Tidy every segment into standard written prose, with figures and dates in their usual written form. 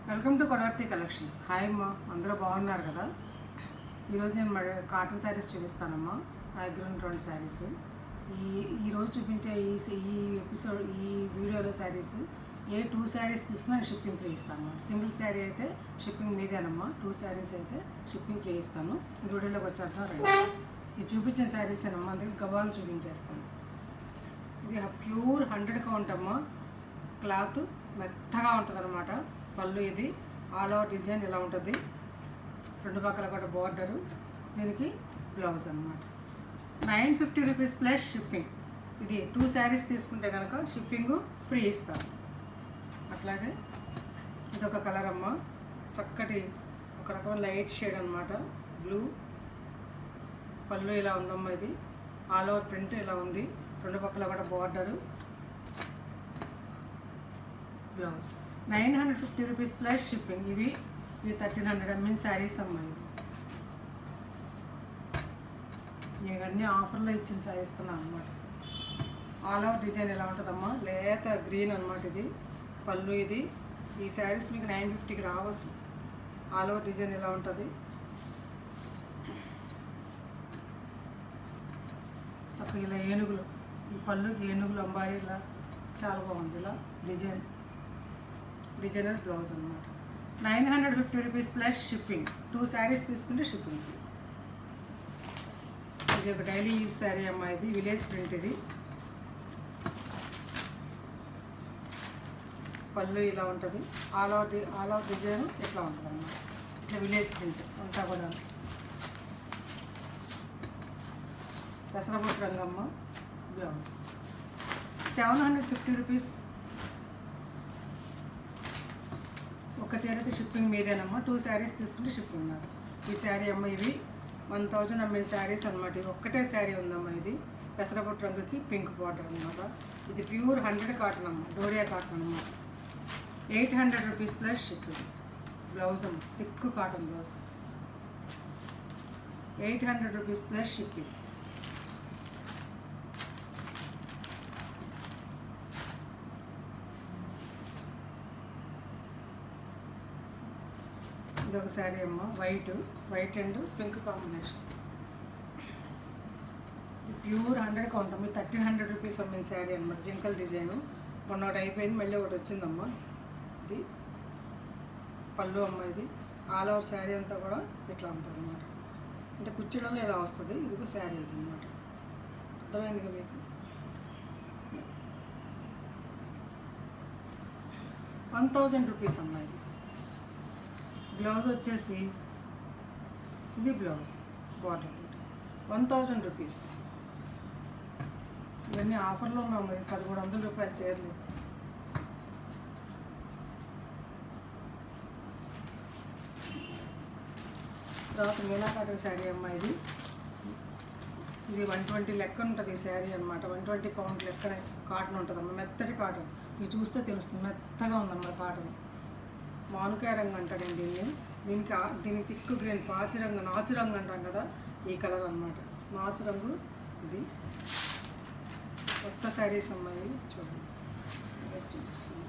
Welcome to Kodavarthi collections. Hi అమ్మా, అందరూ బాగున్నారు కదా. ఈరోజు నేను కాటన్ శారీస్ చూపిస్తానమ్మా. నా దగ్గర ఉన్న 2 శారీస్. ఈరోజు చూపించే ఈ ఎపిసోడ్ ఈ వీడియోలో శారీస్ 2 శారీస్ తీసుకుని నేను షిప్పింగ్ ఫ్రీ ఇస్తాను. సింగిల్ శారీ అయితే షిప్పింగ్ మీదేనమ్మా, 2 శారీస్ అయితే షిప్పింగ్ ఫ్రీ ఇస్తాను. ఈ వీడియోలోకి వచ్చాక రండి. ఈ చూపించిన శారీస్ ఏనమ్మా, అందుకే గబాలను చూపించేస్తాను. ఇది ప్యూర్ 100 కౌంట్ అమ్మా. క్లాత్ మెత్తగా ఉంటుంది అనమాట. పళ్ళు ఇది ఆల్ ఓవర్ డిజైన్ ఇలా ఉంటుంది. 2 పక్కల కూడా బార్డరు. దీనికి బ్లౌజ్ అనమాట. 950 రూపీస్ ప్లస్ షిప్పింగ్. ఇది 2 శారీస్ తీసుకుంటే కనుక షిప్పింగ్ ఫ్రీ ఇస్తాను. అట్లాగే ఇదొక కలర్ అమ్మ, చక్కటి ఒక రకమైన లైట్ షేడ్ అనమాట, బ్లూ. పళ్ళు ఇలా ఉందమ్మా. ఇది ఆల్ ఓవర్ ప్రింట్ ఇలా ఉంది. 2 పక్కల కూడా border, blouse. 950 rupees plus shipping. ఇవి 1300 ml శారీస్ అమ్మా. నేను అన్ని ఆఫర్లో ఇచ్చిన శారీస్ ఇస్తున్నాను అనమాట. ఆల్ ఓవర్ డిజైన్ ఎలా ఉంటుందమ్మా, లేత గ్రీన్ అనమాట. ఇది పళ్ళు. ఇది ఈ శారీస్ మీకు 950కి రావచ్చు. ఆల్ ఓవర్ డిజైన్ ఎలా ఉంటుంది, చక్కగా ఇలా ఏనుగులు, ఈ పళ్ళుకి ఏనుగులు అంబారి ఇలా చాలా బాగుంది. ఇలా డిజైనర్ బ్లౌజ్ అనమాట. 950 రూపీస్ ప్లస్ షిప్పింగ్. 2 శారీస్ తీసుకుంటే షిప్పింగ్. ఇది ఒక డైలీ యూజ్ శారీ అమ్మా. ఇది విలేజ్ ప్రింట్. ఇది పళ్ళు ఇలా ఉంటుంది. ఆల్ ఓవర్ డిజైన్ ఇట్లా ఉంటుంది అన్నమాట. ఇట్లా విలేజ్ ప్రింట్ అంతా కూడా. పెసరపప్పు రంగమ్మ బ్లౌజ్. 750 రూపీస్. ఒక చీర అయితే షిప్పింగ్ మీదేనమ్మా. 2 శారీస్ తీసుకుంటే షిప్పింగ్ ఉన్నారు. ఈ శారీ అమ్మ, ఇవి 1000 ml శారీస్ అనమాట. ఇది ఒక్కటే శారీ ఉందమ్మా. ఇది పెసరపట్టు రంగుకి పింక్ బార్డర్ అనమాట. ఇది ప్యూర్ 100 కాటన్ అమ్మ, డోరియా కాటన్ అనమాట. 800 రూపీస్ ప్లస్ షిప్పింగ్. బ్లౌజ్ అమ్మ, thick cotton blouse. 800 rupees plus shipping. ఇదొక శారీ అమ్మ, white and pink combination. Pure 100 count అమ్మ. 1300 రూపీస్ అమ్మిన శారీ అనమాట. జింకల్ డిజైను. మొన్న ఒకటి అయిపోయింది, మళ్ళీ ఒకటి వచ్చిందమ్మా. ఇది పళ్ళు అమ్మ. ఇది ఆల్ ఓవర్ శారీ అంతా కూడా ఇట్లా ఉంటుంది అనమాట. అంటే కుర్చీలలో ఇలా వస్తుంది. ఇది ఒక శారీ అనమాట. అర్థమైంది కదా మీకు. 1000 రూపీస్ అమ్మ. ఇది బ్లౌజ్ వచ్చేసి ఇది బ్లౌజ్ బార్డర్ 1000 రూపీస్. ఇవన్నీ ఆఫర్లో ఉన్నాము. 1300 రూపాయలు చీరలు. తర్వాత మీనా కాటన్ శారీ అమ్మ. ఇది 120 లెక్క ఉంటుంది ఈ శారీ అనమాట. 120 కౌంట్ లెక్క కాటన్ ఉంటుంది అమ్మ. మెత్తటి కాటన్. మీరు చూస్తే తెలుస్తుంది, మెత్తగా ఉందమ్మా కాటన్. మానుకాయ రంగు అంటారండి దీనికి తిక్కు గ్రీన్, పాచి రంగు, నాచు రంగు అంటాం కదా, ఈ కలర్ అనమాట. నాచు రంగు. ఇది కొత్త శారీస్ అమ్మాయి. చూడండి, చూపిస్తుంది.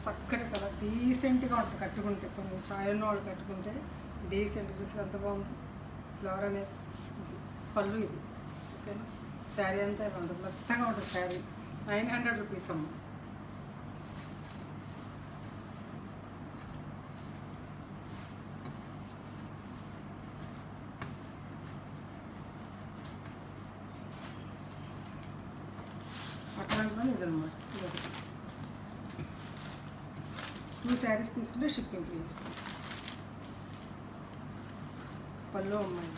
చక్కటి కలర్, డీసెంట్గా ఉంటుంది కట్టుకుంటే. కొంచెం ఛాయ్ ఉన్న వాళ్ళు కట్టుకుంటే డీసెంట్. చూస్తే ఎంత బాగుంది ఫ్లవర్ అనేది. పళ్ళు ఇది. ఓకేనా. శారీ అంతా ఇలా ఉంటుంది, మెత్తగా ఉంటుంది శారీ. 900 రూపీస్ అమ్మ. అట్లా ఇదనమాట. ఇదొకటి 2 శారీస్ తీసుకుంటే షిప్పింగ్ ఫ్రీ ఇస్తాం. పళ్ళు అమ్మాయి.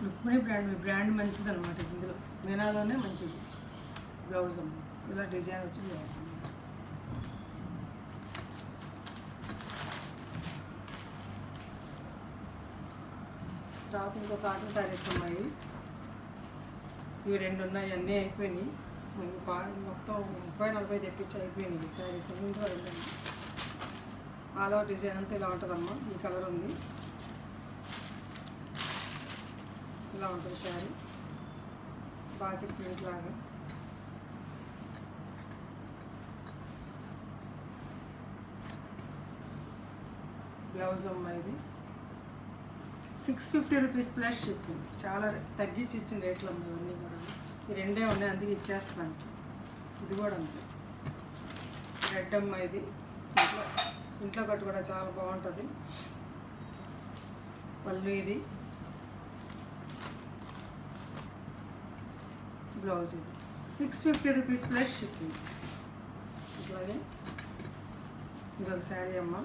రుక్మిణి బ్రాండ్ మంచిది అనమాట. ఇందులో మీనాలోనే మంచిది. బ్లౌజ్ అమ్మ. ఇలా డిజైన్ వచ్చి బ్లౌజ్ అమ్మ. తర్వాత ఇంకో కాటన్ శారీస్ ఉన్నాయి. ఇవి 2 ఉన్నాయి. అన్నీ అయిపోయినాయి. మొత్తం 30-40 తెప్పించి అయిపోయినాయి శారీస్. ఇంట్లో 2 ఆల్ ఓవర్ డిజైన్ అంతా ఇలా ఉంటుందమ్మా. ఈ కలర్ ఉంది. ఇలా ఉంటుంది శారీ. బాతిక్ ప్రింట్ లాగా. బ్లౌజ్ అమ్మ ఇది 650 రూపీస్ ప్లస్ షిప్పింగ్. చాలా తగ్గించి ఇచ్చిన రేట్లు అమ్మ ఇవన్నీ కూడా. ఈ రెండే ఉన్నాయి అందుకే ఇచ్చేస్తాను. ఇది కూడా అంతే. రెడ్ అమ్మ ఇది ఇంట్లో కట్టు కూడా చాలా బాగుంటుంది. పళ్ళు ఇది, బ్లౌజ్ ఇది 650 రూపీస్ ప్లస్ షిప్పింగ్. అట్లాగే ఇదొక శారీ అమ్మ.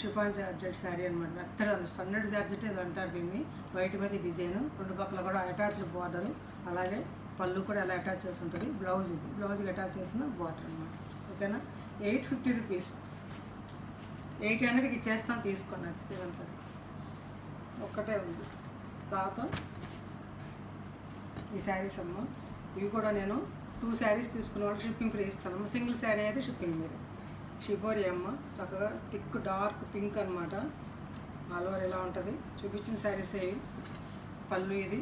షిఫాన్ జార్జెట్ శారీ అనమాట. మెత్తగా సన్నటి జార్జెట్ ఏదో అంటారు దీన్ని. వైట్ మీద డిజైన్, రెండు పక్కల కూడా అటాచ్డ్ బార్డరు, అలాగే పళ్ళు కూడా ఎలా అటాచ్ చేసి ఉంటుంది. బ్లౌజ్ ఇది, బ్లౌజ్కి అటాచ్ చేసిన బార్డర్ అనమాట. ఓకేనా. 850 రూపీస్. 800కి ఇచ్చేస్తాం, తీసుకోండి నచ్చితే అంటారు. ఒక్కటే ఉంది. తర్వాత ఈ శారీస్ అమ్మ, ఇవి కూడా నేను 2 శారీస్ తీసుకున్న వాళ్ళకి షిప్పింగ్ ఫ్రీ ఇస్తాను. సింగిల్ శారీ అయితే షిప్పింగ్ మీరు. షిబోరి అమ్మ, చక్కగా థిక్ డార్క్ పింక్ అనమాట. ఆల్ ఓవర్ ఎలా ఉంటుంది. చూపించిన శారీస్ ఇవి. పళ్ళు ఇది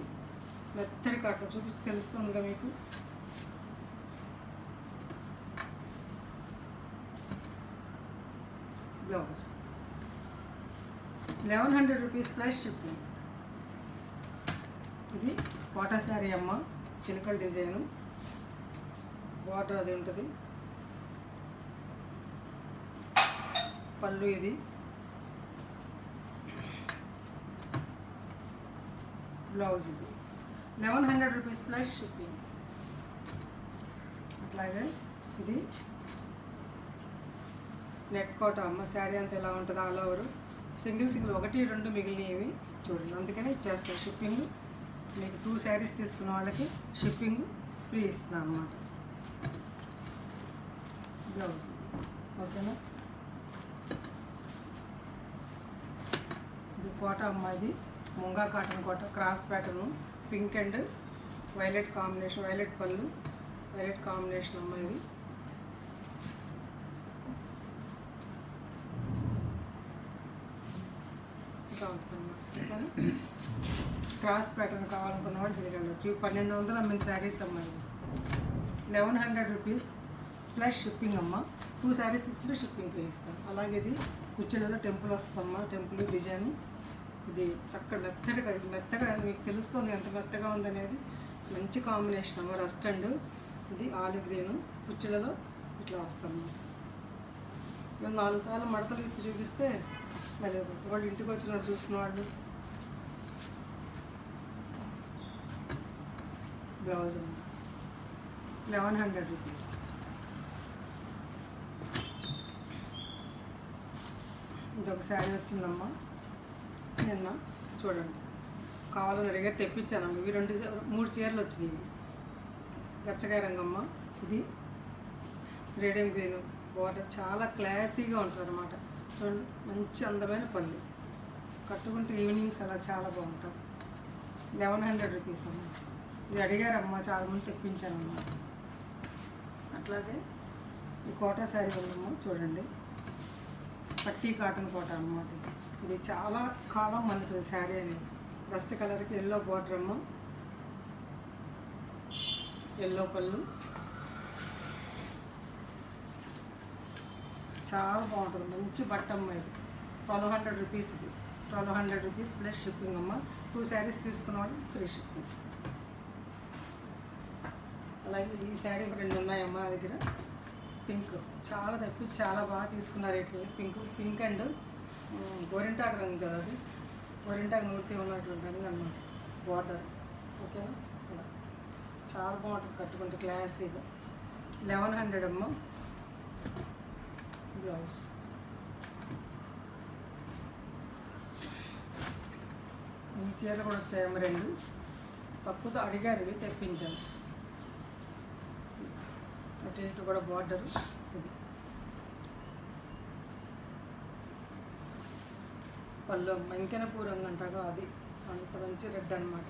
మెత్తడి కాటన్, చూపిస్తే తెలుస్తుందిగా మీకు. Blouse 1100 rupees plus shipping. ఇది కోటా శారీ అమ్మ, చిలకల డిజైను, బార్డర్ అది ఉంటుంది. పళ్ళు ఇది, బ్లౌజ్ ఇది 1100 రూపీస్ ప్లస్ షిప్పింగ్. అట్లాగే ఇది నెట్ కోట అమ్మ. శారీ అంతా ఎలా ఉంటుంది ఆల్ ఓవర్. సింగిల్ 1, 2 మిగిలినవి చూడండి. అందుకనే ఇచ్చేస్తాను షిప్పింగ్. మీకు 2 శారీస్ తీసుకున్న వాళ్ళకి షిప్పింగ్ ఫ్రీ ఇస్తున్నాను అన్నమాట. బ్లౌజ్ ఓకేనా. ఇది కోట అమ్మ. ఇది ముంగా cotton Kota, cross pattern, pink and violet combination, violet pallu, violet combination అమ్మ. ఇది ఇంకా ఉంటుందమ్మా. క్రాస్ ప్యాటర్న్ కావాలనుకున్న వాళ్ళు దీనికి వెళ్ళచ్చు. 1200 అమ్మిన శారీస్ అమ్మ. ఇది 1100 రూపీస్ ప్లస్ షిప్పింగ్ అమ్మ. 2 శారీస్ తీసుకుంటే షిప్పింగ్ ఫ్రీ ఇస్తాం. అలాగే ఇది కుర్చీలలో టెంపుల్ వస్తుందమ్మా. టెంపుల్ డిజైన్ ఇది చక్కగా మెత్తగా మీకు తెలుస్తుంది ఎంత మెత్తగా ఉందనేది. మంచి కాంబినేషన్ అమ్మ. రస్ట్ అండ్ ఇది ఆలివ్ గ్రీను కుర్చీలలో ఇట్లా వస్తాము. మేము 4 సార్లు మడతలు ఇప్పి చూపిస్తే మళ్ళీ వాళ్ళు ఇంటికి వచ్చినప్పుడు చూసిన వాళ్ళు. Blouse 1100 rupees. ఇదొక శారీ వచ్చిందమ్మా నిన్న, చూడండి. కావాలని అడిగారు, తెప్పించానమ్మ. ఇవి 3 చీరలు వచ్చినాయి. గచ్చకాయ రంగమ్మ. ఇది రేడియం గ్రీన్ బార్డర్, చాలా క్లాసీగా ఉంటుంది అనమాట. చూడండి, మంచి అందమైన పళ్ళు. కట్టుకుంటే ఈవినింగ్స్ అలా చాలా బాగుంటుంది. 1100 రూపీస్ అమ్మ. ఇది అడిగారమ్మ, చాలామంది తెప్పించానమ్మా. అట్లాగే ఈ కోటా శారీ ఉందమ్మా, చూడండి. పట్టీ కాటన్ కోట అన్నమాట. ఇది చాలా కాలం మంచిది శారీ అనేది. రస్ట్ కలర్కి ఎల్లో బార్డర్ అమ్మ, ఎల్లో పళ్ళు, చాలా బాగుంటుంది. మంచి బట్ట అమ్మ. ఇది 1200 రూపీస్. ఇది 1200 రూపీస్ ప్లస్ షిప్పింగ్ అమ్మ. 2 శారీస్ తీసుకున్న వాళ్ళు ఫ్రీ షిప్పింగ్. అలాగే ఈ శారీ 2 ఉన్నాయమ్మ నా దగ్గర. పింక్ చాలా తెప్పించి చాలా బాగా తీసుకున్నారు ఇట్లా. పింక్ అండ్ గోరింటాకు రంగు కదా, అది గోరింటాకు నూరితే ఉన్నటువంటి రంగు అనమాట బార్డర్. ఓకేనా. అలా చాలా బాగుంటుంది కట్టుకుంటే క్లాసీగా. 1100 అమ్మ. బ్లౌజ్ ఈ చీరలు కూడా వచ్చాయమ్మ 2. తక్కువతో అడిగారు, ఇవి తెప్పించాను. అటు ఇటు కూడా బార్డర్. ఇది పళ్ళు మంకెన పూరంగా అంటాగా, అది అంత మంచి రెడ్ అనమాట.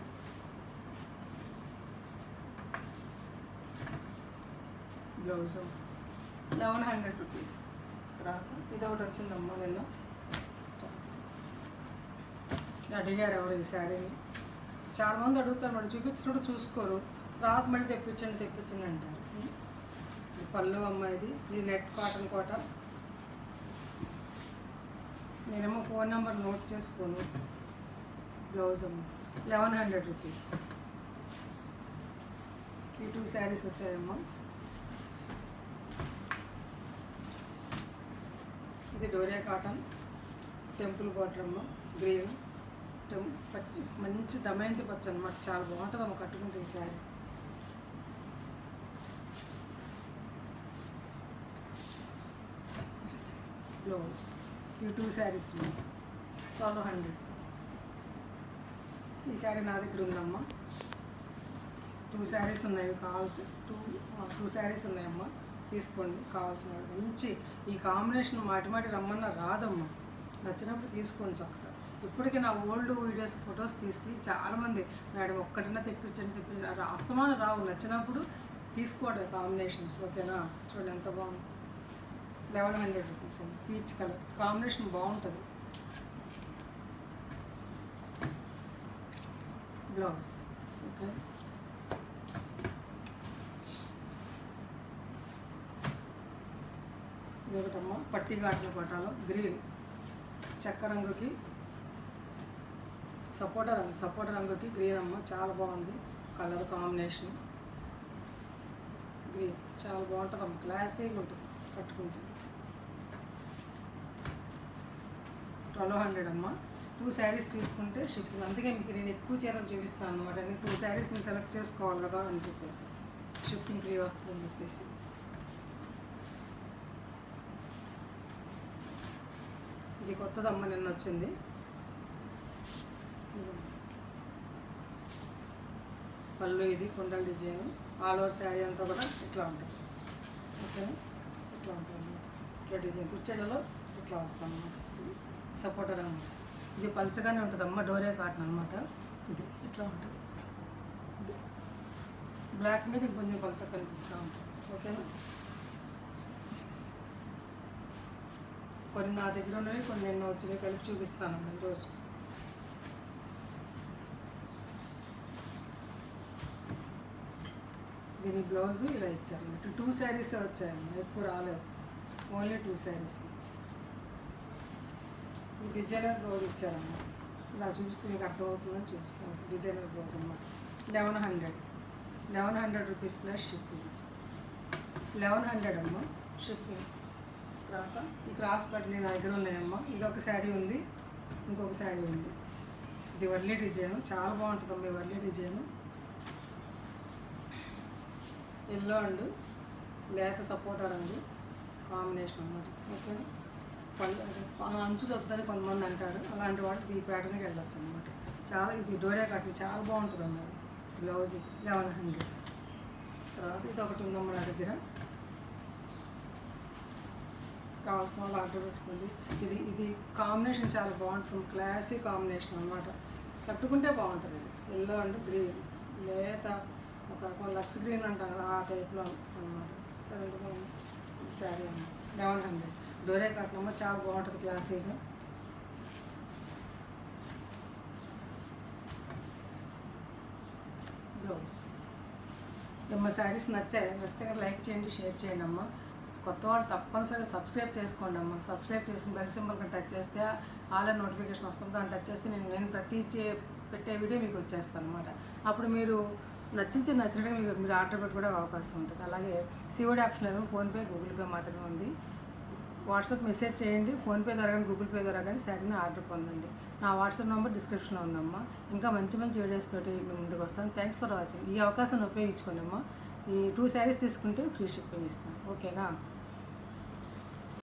Blouse 1100 rupees. ఇది ఒకటి వచ్చిందమ్మా నిన్న. అడిగారు ఎవరు ఈ శారీని. చాలామంది అడుగుతారు, మరి చూపించినప్పుడు చూసుకోరు, రాత్రి మళ్ళీ తెప్పించండి అంటారు. ఇది పళ్ళు అమ్మ, ఇది నెట్ కాటన్ కోట. నేనేమో ఫోన్ నెంబర్ నోట్ చేసుకోను. బ్లౌజ్ అమ్మ 1100 రూపీస్. ఈ 2 శారీస్ వచ్చాయమ్మా. ఇది డోరియా కాటన్ టెంపుల్ బార్డర్ అమ్మ, గ్రీన్ పచ్చి, మంచి దమయంతి పచ్చ అనమాట. చాలా బాగుంటుంది అమ్మ కట్టుకుంటే ఈ శారీ. బ్లౌజ్ ఈ 2 శారీస్ 1200. ఈ శారీ నా దగ్గర ఉందమ్మా. 2 శారీస్ ఉన్నాయి కావాల్సి, 2 శారీస్ ఉన్నాయమ్మా. తీసుకోండి కావాల్సిన వాళ్ళు. మంచి ఈ కాంబినేషన్ మాటి రమ్మన్నా రాదమ్మా. నచ్చినప్పుడు తీసుకోండి చక్కగా. ఇప్పటికీ నా ఓల్డ్ వీడియోస్ ఫొటోస్ తీసి చాలామంది మేడం ఒక్కటన్నా తెప్పించండి అస్తమానం రావు. నచ్చినప్పుడు తీసుకోవడం కాంబినేషన్స్. ఓకేనా? చూడండి ఎంత బాగుంది. 1100 రూపీస్ అండి. పీచ్ కలర్ కాంబినేషన్ బాగుంటుంది. Blouse okay. ఇది ఒకటమ్మా పట్టి ఘాట్ల పట్టాలో గ్రీన్ చెక్క రంగుకి సపోటా రంగుకి గ్రీన్ అమ్మ. చాలా బాగుంది కలర్ కాంబినేషన్. గ్రీన్ చాలా బాగుంటుంది అమ్మ, క్లాసీగా ఉంటుంది కట్టుకుంటుంది. 1200 అమ్మ. 2 శారీస్ తీసుకుంటే షిప్పింగ్. అందుకే మీకు నేను ఎక్కువ చీరలు చూపిస్తాను అనమాట. ఎందుకు 2 శారీస్ మీరు సెలెక్ట్ చేసుకోవాలి కదా అని చెప్పేసి షిప్పింగ్ ఫ్రీ వస్తుందని చెప్పేసి. ఇది కొత్తదమ్మ, నిన్న వచ్చింది. పళ్ళు ఇది కుండల డిజైన్. ఆల్ ఓవర్ శారీ అంతా కూడా ఇట్లా ఉంటుంది. ఓకే, ఇట్లా ఉంటుంది అన్నమాట. ఇట్లా డిజైన్ కుర్చీలలో ఇట్లా వస్తాం అన్నమాట. సపోటా రంగు వస్తుంది. ఇది పల్చగానే ఉంటుంది అమ్మ, డోరియా కాటన్ అనమాట. ఇది ఇట్లా ఉంటుంది. ఇది బ్లాక్ మీద కొంచెం పల్చగా కనిపిస్తూ ఉంటుంది. ఓకేనా? కొన్ని నా దగ్గర ఉన్నవి, కొన్ని నిన్న వచ్చినవి కలిపి చూపిస్తాను ఈరోజు. దీని బ్లౌజు ఇలా ఇచ్చారన్నమాట. 2 శారీసే వచ్చాయమ్మా, ఎక్కువ రాలేదు. ఓన్లీ 2 శారీస్. డిజైనర్ బ్లౌజ్ ఇచ్చారమ్మా. ఇలా చూపిస్తే మీకు అర్థమవుతుందని చూపిస్తాను. డిజైనర్ బ్లౌజ్ అన్నమాట. 1100 రూపీస్ ప్లస్ షిప్పింగ్. 1100 అమ్మ షిప్పింగ్. తర్వాత ఈ క్రాస్ బట్టలు నా దగ్గర ఉన్నాయమ్మా. ఇది ఒక శారీ ఉంది, ఇంకొక శారీ ఉంది. ఇది వర్లీ డిజైన్, చాలా బాగుంటుందమ్మా ఈ వర్లీ డిజైన్. ఎల్లో అండ్ లేత సపోటా రంగు కాంబినేషన్ అన్నమాట. ఓకే, అంచులు వద్దని కొంతమంది అంటారు, అలాంటి వాటికి ఈ ప్యాటర్న్కి వెళ్ళొచ్చు అనమాట. చాలా ఇది డోరియా కాటన్ చాలా బాగుంటుంది అన్నారు. బ్లౌజ్ 1100. తర్వాత ఇది ఒకటి ఉందమ్మ నా దగ్గర, కావాల్సిన వాళ్ళు ఆర్డర్ పెట్టుకోండి. ఇది కాంబినేషన్ చాలా బాగుంటుంది, క్లాసీ కాంబినేషన్ అనమాట. కట్టుకుంటే బాగుంటుంది. ఇది ఎల్లో అండ్ గ్రీన్, లేత ఒక లక్స్ గ్రీన్ అంటాం కదా ఆ టైప్లో అనమాట. సరే శారీ అమ్మ 1100. డోరియా కాటన్ అమ్మ, చాలా బాగుంటుంది క్లాసీగా. బ్లౌజ్ అమ్మ. శారీస్ నచ్చాయి, నచ్చితే లైక్ చేయండి, షేర్ చేయండి అమ్మ. కొత్త వాళ్ళు తప్పనిసరిగా సబ్స్క్రైబ్ చేసుకోండి అమ్మ. సబ్స్క్రైబ్ చేసి బెల్ సింబల్ కానీ టచ్ చేస్తే ఆన్లైన్ నోటిఫికేషన్ వస్తుంది. దాన్ని టచ్ చేస్తే నేను ప్రతి పెట్టే వీడియో మీకు వచ్చేస్తాను అనమాట. అప్పుడు మీరు నచ్చినట్టుగా మీరు ఆర్డర్ పెట్టుకోవడానికి అవకాశం ఉంటుంది. అలాగే సిఓడి ఆప్షన్ లేదు, ఫోన్పే గూగుల్ పే మాత్రమే ఉంది. వాట్సాప్ మెసేజ్ చేయండి, ఫోన్పే ద్వారా కానీ గూగుల్ పే ద్వారా కానీ శారీని ఆర్డర్ పొందండి. నా వాట్సాప్ నెంబర్ డిస్క్రిప్షన్లో ఉందమ్మా. ఇంకా మంచి వీడియోస్ తోటి మేము ముందుకు వస్తాను. Thanks for watching. ఈ అవకాశాన్ని ఉపయోగించుకోండి అమ్మా. ఈ 2 శారీస్ తీసుకుంటే ఫ్రీ షిప్పింగ్ ఇస్తాను. ఓకేనా?